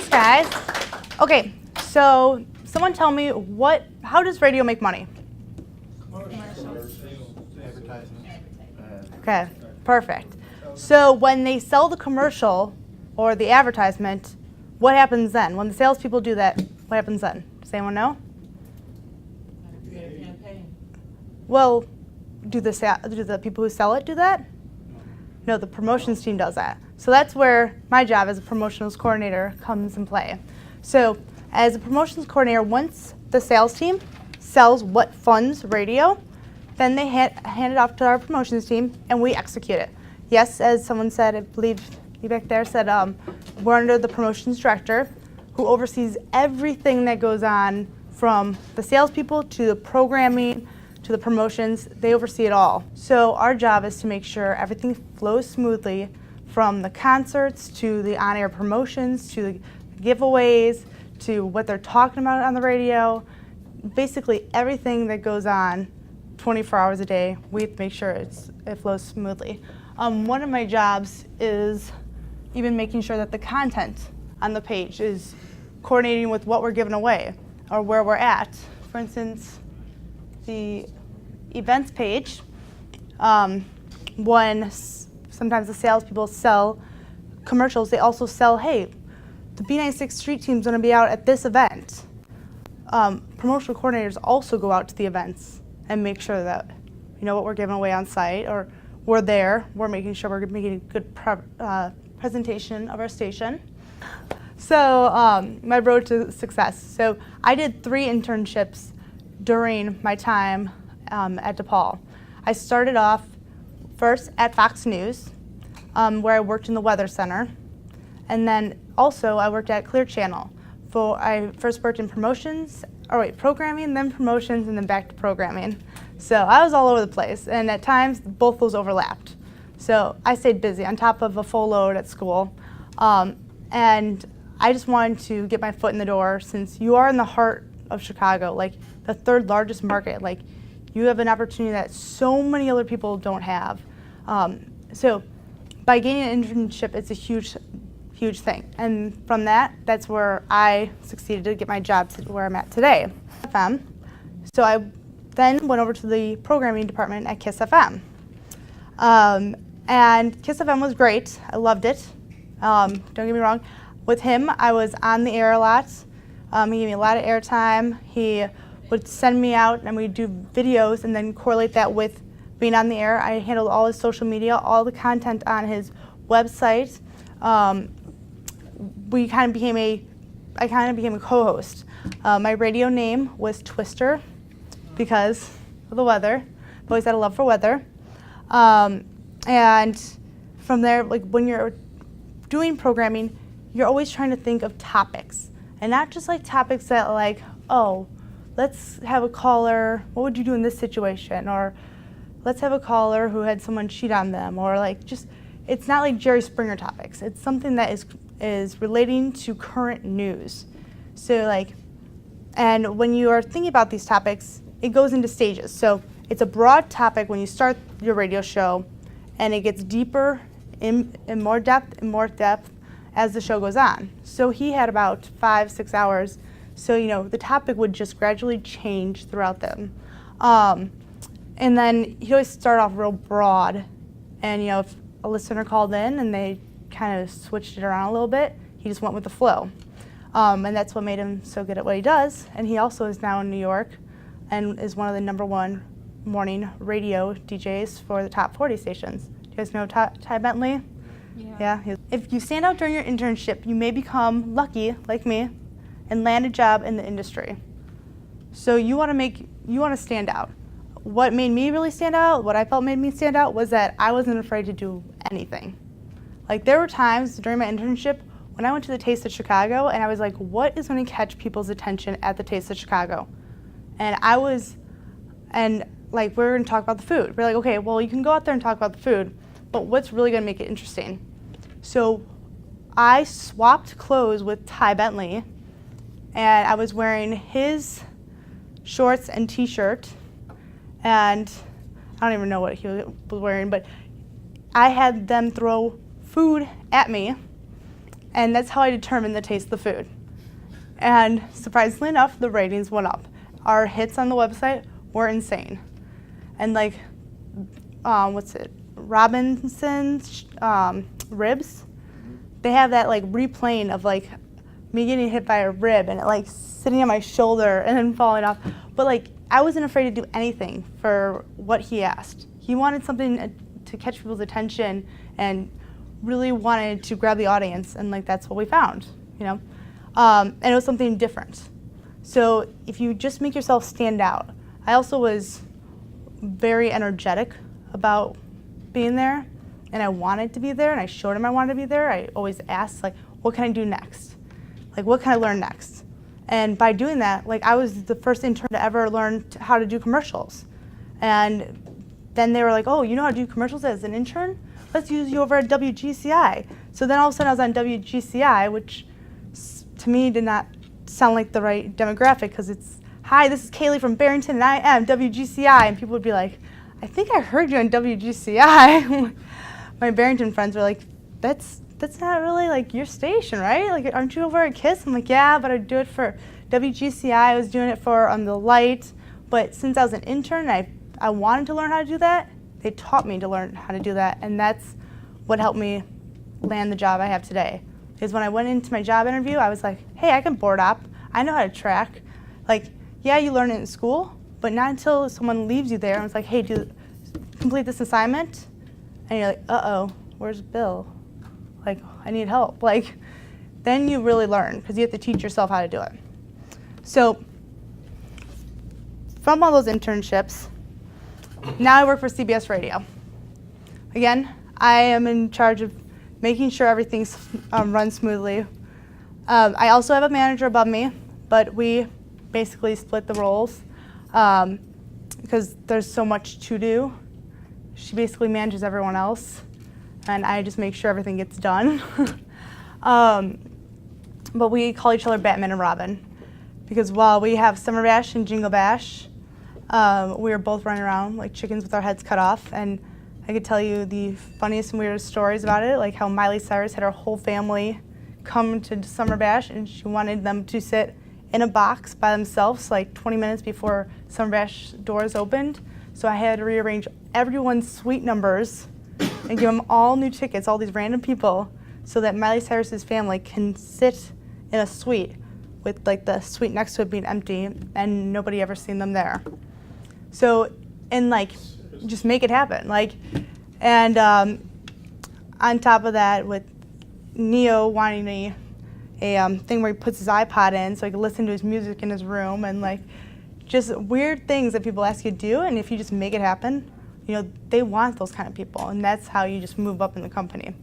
Thanks, guys. Okay, so someone tell me how does radio make money? Okay, perfect. So when they sell the commercial or the advertisement, what happens then? When the salespeople do that, what happens then? Does anyone know? Well, do the people who sell it do that? No, the promotions team does that. So that's where my job as a promotions coordinator comes in play. So as a promotions coordinator, once the sales team sells what funds radio, then they hand it off to our promotions team and we execute it. Yes, as someone said, I believe you back there said, we're under the promotions director who oversees everything that goes on from the salespeople to the programming to the promotions. They oversee it all. So our job is to make sure everything flows smoothly from the concerts to the on-air promotions to the giveaways to what they're talking about on the radio. Basically everything that goes on 24 hours a day, we have to make sure it flows smoothly. One of my jobs is even making sure that the content on the page is coordinating with what we're giving away or where we're at. For instance, the events page, when sometimes the salespeople sell commercials, they also sell, hey, the B-96 street team's going to be out at this event. Promotional coordinators also go out to the events and make sure that you know what we're giving away on site, or we're there, we're making sure we're making a good presentation of our station. So my road to success. So I did 3 internships during my time at DePaul. I started off first at Fox News, where I worked in the Weather Center, and then also I worked at Clear Channel. I first worked in programming, then promotions, and then back to programming. So I was all over the place, and at times both those overlapped. So I stayed busy on top of a full load at school, and I just wanted to get my foot in the door since you are in the heart of Chicago, like the 3rd largest market. Like you have an opportunity that so many other people don't have. So by gaining an internship, it's a huge thing. And from that's where I succeeded to get my job to where I'm at today. So I then went over to the programming department at KISS FM. And KISS FM was great. I loved it. Don't get me wrong. With him, I was on the air a lot. He gave me a lot of airtime. He would send me out and we'd do videos and then correlate that with being on the air. I handled all his social media, all the content on his website. I kind of became a co-host. My radio name was Twister because of the weather. I've always had a love for weather. And from there, like when you're doing programming, you're always trying to think of topics. And not just like topics that like, oh, let's have a caller, what would you do in this situation? Or let's have a caller who had someone cheat on them. Or like just, it's not like Jerry Springer topics. It's something that is relating to current news. So like, and when you are thinking about these topics, it goes into stages. So it's a broad topic when you start your radio show, and it gets deeper in more depth as the show goes on. So he had about 5-6 hours. So you know the topic would just gradually change throughout them. And then he always start off real broad, and you know if a listener called in and they kind of switched it around a little bit, he just went with the flow. And that's what made him so good at what he does. And he also is now in New York and is one of the #1 morning radio DJs for the top 40 stations. Do you guys know Ty Bentley? Yeah. If you stand out during your internship, you may become lucky, like me, and land a job in the industry. So you want to stand out. What made me really stand out, what I felt made me stand out, was that I wasn't afraid to do anything. Like there were times during my internship when I went to the Taste of Chicago and I was like, what is going to catch people's attention at the Taste of Chicago? And like we're going to talk about the food. We're like, okay, well you can go out there and talk about the food, but what's really going to make it interesting? So I swapped clothes with Ty Bentley, and I was wearing his shorts and t-shirt, and I don't even know what he was wearing, but I had them throw food at me, And that's how I determined the taste of the food. And surprisingly enough, the ratings went up. Our hits on the website were insane. And like, Robinson's ribs, they have that like replaying of like me getting hit by a rib and it like sitting on my shoulder and then falling off. But like, I wasn't afraid to do anything for what he asked. He wanted something to catch people's attention and really wanted to grab the audience, and like that's what we found, you know? And it was something different. So if you just make yourself stand out. I also was very energetic about being there, and I wanted to be there, and I showed him I wanted to be there. I always asked, like, what can I do next? Like, what can I learn next? And by doing that, like, I was the first intern to ever learn how to do commercials. And then they were like, oh, you know how to do commercials as an intern? Let's use you over at WGCI. So then all of a sudden I was on WGCI, which to me did not sound like the right demographic, because it's, hi, this is Kailee from Barrington, and I am WGCI. And people would be like, I think I heard you on WGCI. My Barrington friends were like, that's not really like your station, right? Like, aren't you over at KISS? I'm like, yeah, but I do it for WGCI. I was doing it for The Light. But since I was an intern, I wanted to learn how to do that. They taught me to learn how to do that, and that's what helped me land the job I have today. Because when I went into my job interview, I was like, hey, I can board op. I know how to track. Like, yeah, you learn it in school, but not until someone leaves you there and it's like, hey, complete this assignment. And you're like, uh-oh, where's Bill? Like, I need help. Like, then you really learn, because you have to teach yourself how to do it. So from all those internships, now I work for CBS Radio. Again, I am in charge of making sure everything runs smoothly. I also have a manager above me, but we basically split the roles because there's so much to do. She basically manages everyone else, and I just make sure everything gets done. But we call each other Batman and Robin, because while we have Summer Bash and Jingle Bash, we were both running around like chickens with our heads cut off. And I could tell you the funniest and weirdest stories about it, like how Miley Cyrus had her whole family come to Summer Bash, and she wanted them to sit in a box by themselves like 20 minutes before Summer Bash doors opened. So I had to rearrange everyone's suite numbers and give them all new tickets, all these random people, so that Miley Cyrus's family can sit in a suite with like the suite next to it being empty and nobody ever seen them there. So, and like, just make it happen. Like, and on top of that, with Neo wanting a thing where he puts his iPod in so he can listen to his music in his room, and like, just weird things that people ask you to do, and if you just make it happen, you know, they want those kind of people, and that's how you just move up in the company.